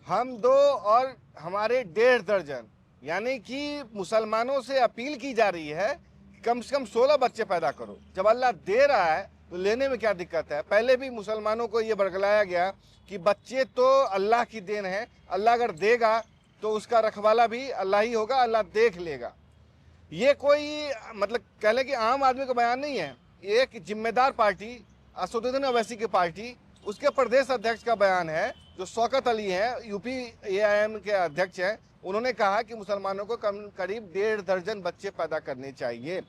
हम दो और हमारे 1.5 दर्जन, यानी कि मुसलमानों से अपील की जा रही है कम से कम 16 बच्चे पैदा करो। जब अल्लाह दे रहा है तो लेने में क्या दिक्कत है। पहले भी मुसलमानों को यह बरगलाया गया कि बच्चे तो अल्लाह की देन है, अल्लाह अगर देगा तो उसका रखवाला भी अल्लाह ही होगा, अल्लाह देख लेगा। ये कोई मतलब कह लें कि आम आदमी का बयान नहीं है, एक जिम्मेदार पार्टी असदुद्दीन ओवैसी की पार्टी, उसके प्रदेश अध्यक्ष का बयान है, जो शौकत अली हैं, यूपी एआईएम के अध्यक्ष हैं। उन्होंने कहा कि मुसलमानों को करीब 1.5 दर्जन बच्चे पैदा करने चाहिए।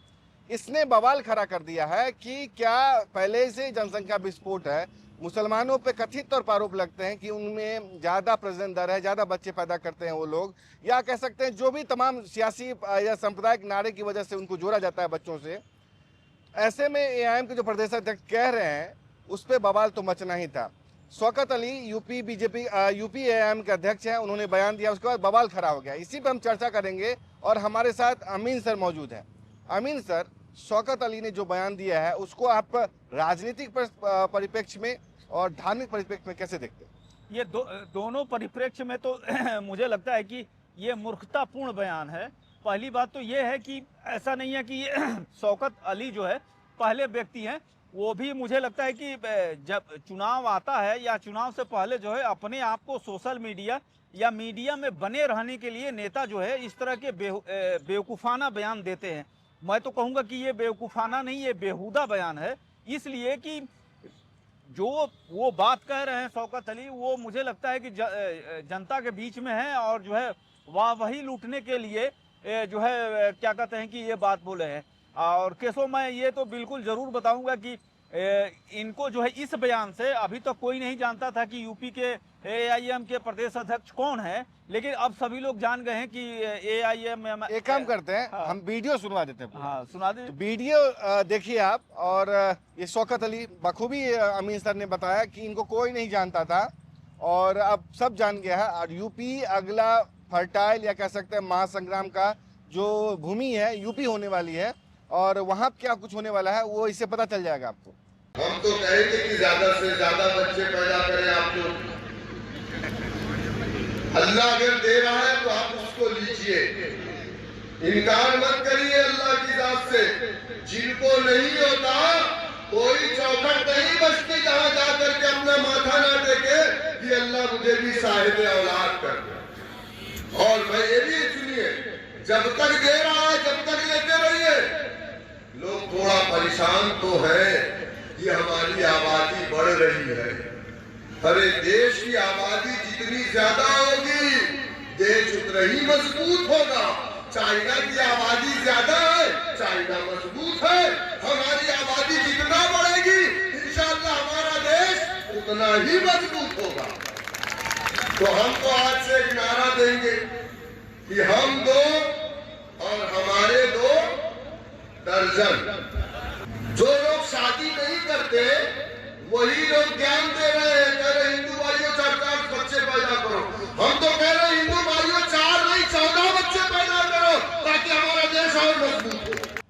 इसने बवाल खड़ा कर दिया है कि क्या पहले से जनसंख्या विस्फोट है, मुसलमानों पे कथित तौर पर आरोप लगते हैं कि उनमें ज़्यादा प्रजनन दर है, ज़्यादा बच्चे पैदा करते हैं वो लोग, या कह सकते हैं जो भी तमाम सियासी या सांप्रदायिक नारे की वजह से उनको जोड़ा जाता है बच्चों से। ऐसे में एआईएम के जो प्रदेश अध्यक्ष कह रहे हैं उस पर बवाल तो मचना ही था। शौकत अली यूपी एआईएम के अध्यक्ष हैं, उन्होंने बयान दिया, उसके बाद बवाल खड़ा हो गया। इसी पर हम चर्चा करेंगे और हमारे साथ अमीन सर मौजूद हैं। अमीन सर, शौकत अली ने जो बयान दिया है उसको आप राजनीतिक परिप्रेक्ष्य में और धार्मिक परिप्रेक्ष्य में कैसे देखते हैं? ये दोनों परिप्रेक्ष्य में तो मुझे लगता है कि ये मूर्खतापूर्ण बयान है। पहली बात तो ये है कि ऐसा नहीं है कि शौकत अली जो है पहले व्यक्ति हैं, वो भी मुझे लगता है कि जब चुनाव आता है या चुनाव से पहले जो है अपने आप को सोशल मीडिया या मीडिया में बने रहने के लिए नेता जो है इस तरह के बेवकूफ़ाना बयान देते हैं। मैं तो कहूँगा कि ये बेवकूफ़ाना नहीं, ये बेहुदा बयान है। इसलिए कि जो वो बात कह रहे हैं शौकत अली, वो मुझे लगता है कि जनता के बीच में है और जो है वाहवाही लूटने के लिए जो है क्या कहते हैं कि ये बात बोले हैं। और केसो मैं ये तो बिल्कुल ज़रूर बताऊंगा कि इनको जो है इस बयान से अभी तक तो कोई नहीं जानता था कि यूपी के एआईएम के प्रदेश अध्यक्ष कौन है, लेकिन अब सभी लोग जान गए हैं कि एआईएम। एक काम करते हैं, हाँ, हम वीडियो सुनवा देते हैं। हाँ सुना दे। तो वीडियो देखिए आप। और ये शौकत अली बखूबी अमीन सर ने बताया कि इनको कोई नहीं जानता था और अब सब जान गया है। और यूपी अगला फर्टाइल या कह सकते हैं महासंग्राम का जो भूमि है यूपी होने वाली है, और वहां क्या कुछ होने वाला है वो इससे पता चल जाएगा आपको। हम तो कहेंगे कि ज्यादा से ज्यादा बच्चे पैदा करें आप लोग। अल्लाह अगर दे रहा है तो आप उसको लीजिए, इनकार मत करिए अल्लाह की जात से। जिनको नहीं होता कोई चौखट नहीं बचती जहां जाकर के अपना माथा ना टेके कि अल्लाह मुझे भी साहिब औलाद कर दे। और मैं ये भी सुनिए, जब तक दे रहा है जब तक लेते रहिए। लोग थोड़ा परेशान तो है कि हमारी आबादी बढ़ रही है। अरे देश की आबादी जितनी ज्यादा होगी देश उतना ही मजबूत होगा। चाइना की आबादी ज्यादा है, चाइना मजबूत है। हमारी आबादी जितना बढ़ेगी इंशाअल्लाह हमारा देश उतना ही मजबूत होगा। तो हम तो आज से एक नारा देंगे कि हम दो और हमारे 2 दर्जन। जो लोग शादी नहीं करते वही लोग ज्ञान दे रहे हैं, कह रहे हिंदू भाइयों 4 बच्चे पैदा करो। हम तो कह रहे हैं हिंदू भाइयों 4 नहीं 14 बच्चे पैदा करो ताकि हमारा देश और मजबूत हो।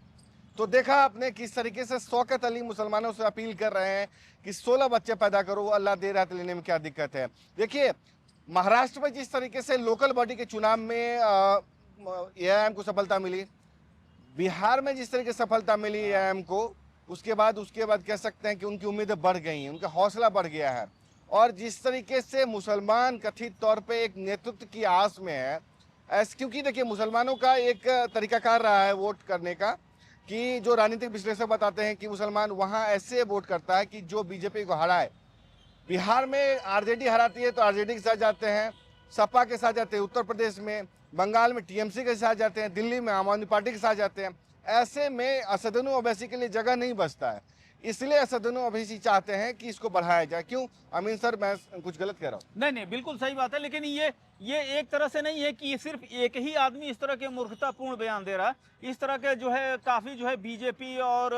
तो देखा आपने किस तरीके से शौकत अली मुसलमानों से अपील कर रहे हैं कि 16 बच्चे पैदा करो, अल्लाह दे रहा है तो लेने में क्या दिक्कत है। देखिए महाराष्ट्र में जिस तरीके से लोकल बॉडी के चुनाव में एआईएम को सफलता मिली, बिहार में जिस तरीके से सफलता मिली एआईएम को, उसके बाद कह सकते हैं कि उनकी उम्मीदें बढ़ गई हैं, उनका हौसला बढ़ गया है। और जिस तरीके से मुसलमान कथित तौर पे एक नेतृत्व की आस में है, क्योंकि देखिए मुसलमानों का एक तरीकाकार रहा है वोट करने का कि जो राजनीतिक विश्लेषक बताते हैं कि मुसलमान वहाँ ऐसे वोट करता है कि जो बीजेपी को हराए। बिहार में आरजेडी हराती है तो आरजेडी के साथ जाते हैं, सपा के साथ जाते हैं, उत्तर प्रदेश में, बंगाल में टीएमसी के साथ जाते हैं, दिल्ली में आम आदमी पार्टी के साथ जाते हैं। ऐसे में असदुद्दीन ओवैसी के लिए जगह नहीं बचता है, इसलिए असदुद्दीन ओवैसी चाहते हैं कि इसको बढ़ाया जाए। क्यों अमीन सर, मैं कुछ गलत कह रहा हूँ? नहीं नहीं, बिल्कुल सही बात है। लेकिन ये एक तरह से नहीं है कि सिर्फ एक ही आदमी इस तरह के मूर्खतापूर्ण बयान दे रहा है। इस तरह के जो है काफ़ी जो है बीजेपी और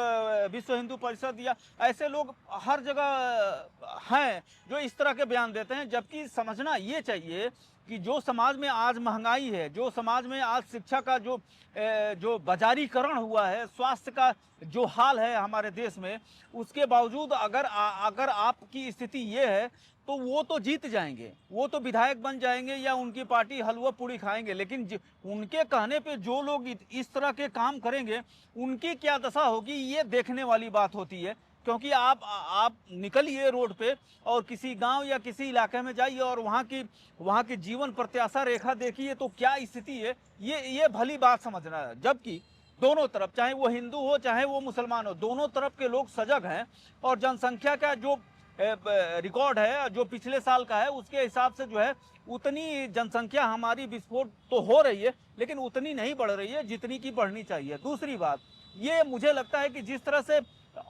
विश्व हिंदू परिषद या ऐसे लोग हर जगह हैं जो इस तरह के बयान देते हैं। जबकि समझना ये चाहिए कि जो समाज में आज महंगाई है, जो समाज में आज शिक्षा का जो बाजारीकरण हुआ है, स्वास्थ्य का जो हाल है हमारे देश में, उसके बावजूद अगर आपकी स्थिति ये है तो वो तो जीत जाएंगे, वो तो विधायक बन जाएंगे या उनकी पार्टी हलवा पूड़ी खाएंगे, लेकिन उनके कहने पे जो लोग इस तरह के काम करेंगे उनकी क्या दशा होगी, ये देखने वाली बात होती है। क्योंकि आप निकलिए रोड पे और किसी गांव या किसी इलाके में जाइए और वहाँ की जीवन प्रत्याशा रेखा देखिए तो क्या स्थिति है, ये भली बात समझना है। जबकि दोनों तरफ, चाहे वो हिंदू हो चाहे वो मुसलमान हो, दोनों तरफ के लोग सजग हैं और जनसंख्या का जो रिकॉर्ड है जो पिछले साल का है उसके हिसाब से जो है उतनी जनसंख्या हमारी विस्फोट तो हो रही है, लेकिन उतनी नहीं बढ़ रही है जितनी की बढ़नी चाहिए। दूसरी बात, ये मुझे लगता है कि जिस तरह से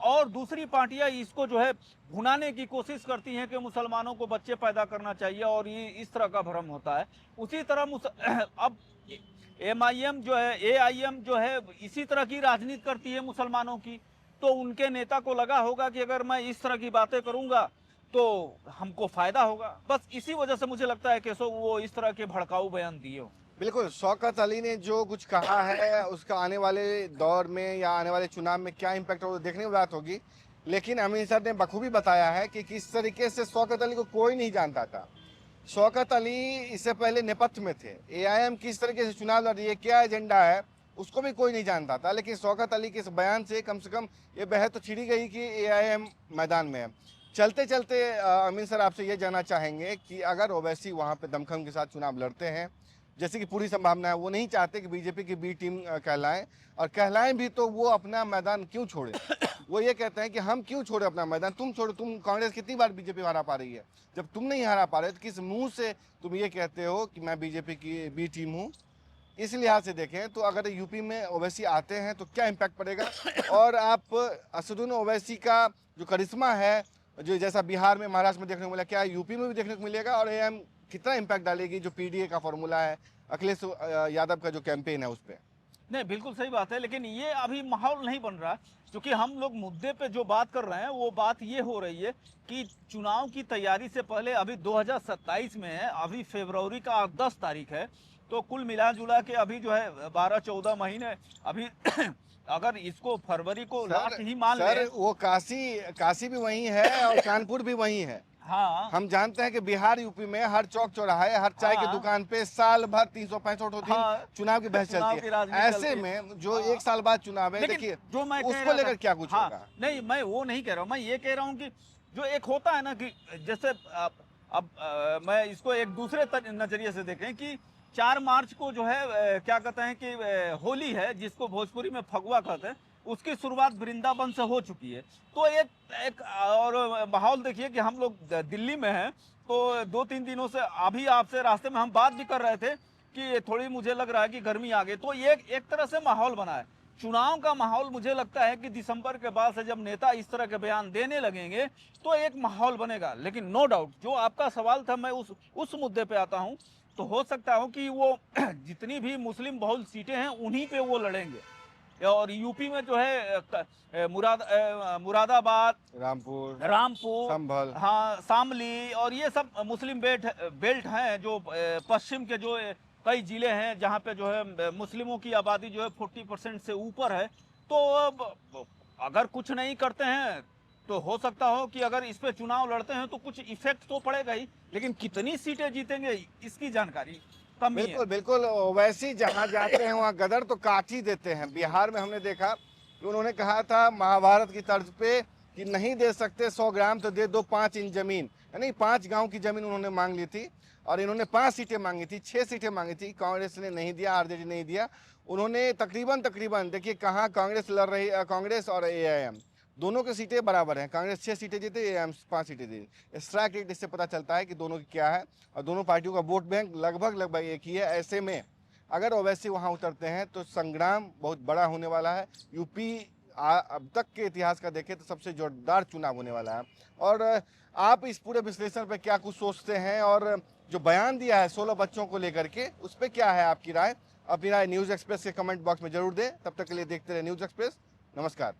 और दूसरी पार्टियां इसको जो है भुनाने की कोशिश करती हैं कि मुसलमानों को बच्चे पैदा करना चाहिए और ये इस तरह का भ्रम होता है, उसी तरह अब MIM जो है, AIM जो है, इसी तरह की राजनीति करती है मुसलमानों की। तो उनके नेता को लगा होगा कि अगर मैं इस तरह की बातें करूंगा तो हमको फायदा होगा, बस इसी वजह से मुझे लगता है कि वो इस तरह के भड़काऊ बयान दिए हो। बिल्कुल, शौकत अली ने जो कुछ कहा है उसका आने वाले दौर में या आने वाले चुनाव में क्या इम्पैक्ट होगा देखने की बात होगी। लेकिन अमीर सर ने बखूबी बताया है कि किस तरीके से शौकत अली को कोई नहीं जानता था। शौकत अली इससे पहले नेपथ्य में थे। AIM किस तरीके से चुनाव लड़ रही है, क्या एजेंडा है, उसको भी कोई नहीं जानता था। लेकिन शौकत अली के इस बयान से कम ये बहस तो छिड़ी गई कि AIM मैदान में है। चलते चलते अमीर सर आपसे ये जानना चाहेंगे कि अगर ओवैसी वहाँ पे दमखम के साथ चुनाव लड़ते हैं, जैसे कि पूरी संभावना है, वो नहीं चाहते कि बीजेपी की बी टीम कहलाएं, और कहलाएं भी तो वो अपना मैदान क्यों छोड़े। वो ये कहते हैं कि हम क्यों छोड़े अपना मैदान, तुम छोड़ो। तुम कांग्रेस कितनी बार बीजेपी हरा पा रही है, जब तुम नहीं हरा पा रहे तो किस मुंह से तुम ये कहते हो कि मैं बीजेपी की बी टीम हूँ। इस लिहाज से देखें तो अगर यूपी में ओवैसी आते हैं तो क्या इम्पैक्ट पड़ेगा, और आप असदुद्दीन ओवैसी का जो करिश्मा है, जो जैसा बिहार में, महाराष्ट्र में देखने को मिला, क्या यूपी में भी देखने को मिलेगा, और AIM कितना इम्पैक्ट डालेगी जो PDA का फॉर्मूला है, अखिलेश यादव का जो कैंपेन है उस पर। नहीं, बिल्कुल सही बात है, लेकिन ये अभी माहौल नहीं बन रहा, क्योंकि हम लोग मुद्दे पे जो बात कर रहे हैं वो बात ये हो रही है कि चुनाव की तैयारी से पहले अभी 2027 में है, अभी फरवरी का 10 तारीख है, तो कुल मिला जुला के अभी जो है 12-14 महीने अभी अगर इसको फरवरी को लास्ट ही मान ले। वो काशी भी वही है और कानपुर भी वही है। हाँ, हम जानते हैं कि बिहार यूपी में हर चौक चौराहे, हर चाय की दुकान पे साल भर 365 दिन चुनाव की बहस चलती है। ऐसे में जो एक साल बाद चुनाव है, देखिए जो मैं उसको लेकर क्या कुछ होगा। नहीं, मैं वो नहीं कह रहा हूँ, मैं ये कह रहा हूँ कि जो एक होता है ना कि जैसे अब मैं इसको एक दूसरे नजरिए से देखें कि 4 मार्च को जो है क्या कहते हैं कि होली है, जिसको भोजपुरी में फगुआ कहते हैं, उसकी शुरुआत वृंदावन से हो चुकी है। तो एक और माहौल देखिए कि हम लोग दिल्ली में हैं, तो 2-3 दिनों से अभी आपसे रास्ते में हम बात भी कर रहे थे कि थोड़ी मुझे लग रहा है कि गर्मी आ गई, तो ये एक तरह से माहौल बना है। चुनाव का माहौल मुझे लगता है कि दिसंबर के बाद से जब नेता इस तरह के बयान देने लगेंगे तो एक माहौल बनेगा। लेकिन नो डाउट जो आपका सवाल था, मैं उस मुद्दे पे आता हूँ, तो हो सकता हो कि वो जितनी भी मुस्लिम बहुल सीटें हैं उन्हीं पे वो लड़ेंगे, और यूपी में जो है मुरादाबाद, रामपुर, संभल, हाँ, शामली, और ये सब मुस्लिम बेल्ट हैं, जो पश्चिम के जो कई जिले हैं जहाँ पे जो है मुस्लिमों की आबादी जो है 40% से ऊपर है। तो अब अगर कुछ नहीं करते हैं तो हो सकता हो कि अगर इस पे चुनाव लड़ते हैं तो कुछ इफेक्ट तो पड़ेगा ही, लेकिन कितनी सीटें जीतेंगे इसकी जानकारी कम ही है। बिल्कुल, वैसे जहाँ जाते हैं वहाँ गदर तो काट ही देते हैं। बिहार में हमने देखा कि उन्होंने कहा था महाभारत की तर्ज पे कि नहीं दे सकते 100 ग्राम तो दे दो 5 इंच जमीन, यानी 5 गांव की जमीन उन्होंने मांग ली थी, और इन्होंने 5 सीटें मांगी थी, 6 सीटें मांगी थी, कांग्रेस ने नहीं दिया, RJD नहीं दिया। उन्होंने तकरीबन देखिए कहाँ कांग्रेस लड़ रही, कांग्रेस और AIM दोनों की सीटें बराबर हैं। कांग्रेस 6 सीटें जीती, AIM 5 सीटें जीती। स्ट्राइक रेट इससे पता चलता है कि दोनों की क्या है, और दोनों पार्टियों का वोट बैंक लगभग एक ही है। ऐसे में अगर ओवैसी वहाँ उतरते हैं तो संग्राम बहुत बड़ा होने वाला है। यूपी अब तक के इतिहास का देखें तो सबसे जोरदार चुनाव होने वाला है। और आप इस पूरे विश्लेषण पे क्या कुछ सोचते हैं, और जो बयान दिया है 16 बच्चों को लेकर के, उस पर क्या है आपकी राय? अपनी राय न्यूज़ एक्सप्रेस के कमेंट बॉक्स में जरूर दें। तब तक के लिए देखते रहे न्यूज़ एक्सप्रेस। नमस्कार।